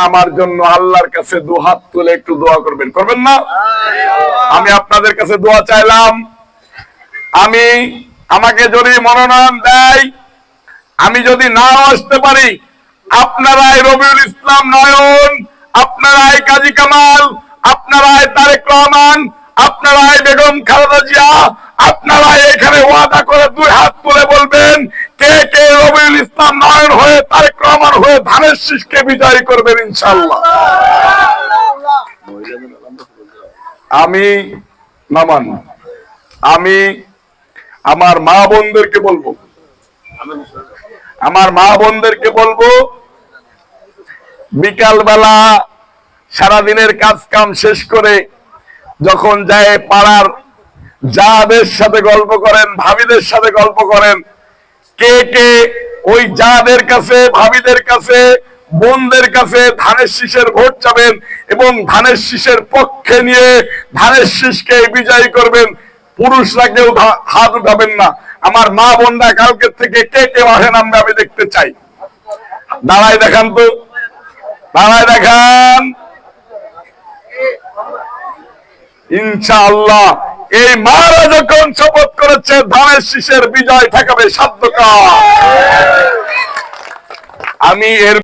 আমার জন্য আল্লাহর কাছে দুহাত তুলে একটু দোয়া করবেন, করবেন না? আমি আপনাদের কাছে দোয়া চাইলাম, আমাকে যদি মনোনয়ন দেয়, আমি যদি না আসতে পারি, আপনারাই রবিউল ইসলাম নয়ন, আপনারাই কাজী কামাল, আপনারাই তারেক রহমান, আপনারাই বেগম খালেদা জিয়া, আপনারাই এখানে ওয়াদা করে দুই হাত তুলে বলবেন কে কে রবিউল ইসলাম নয়ন হয়ে তারেক রহমান হয়ে ধানের শীষকে বিজয়ী করবেন ইনশাআল্লাহ। আমি আমার মা বোনদেরকে বলবো বিকাল বেলা সারাদিনের কাজ কাম শেষ করে যখন যায় পাড়ার যাদের সাথে গল্প করেন, ভাবিদের সাথে গল্প করেন, কে কে ওই যাদের কাছে, ভাবিদের কাছে, বোনদের কাছে ধানের শীষের ভোট চাবেন এবং ধানের শীষের পক্ষে নিয়ে ধানের শীষকে বিজয়ী করবেন। পুরুষরা কেউ হাত উঠাবেন না। আমার মা বোনরা কালকে থেকে কে কে মাঠে নামবে আমি দেখতে চাই। দাঁড়ায় দেখান তো, দাঁড়ায় দেখান। ইনশাআল্লাহ এই মারা যখন শপথ করেছে ধানের শীষের বিজয় ঠেকাবে সাধ্যকার। আমি এর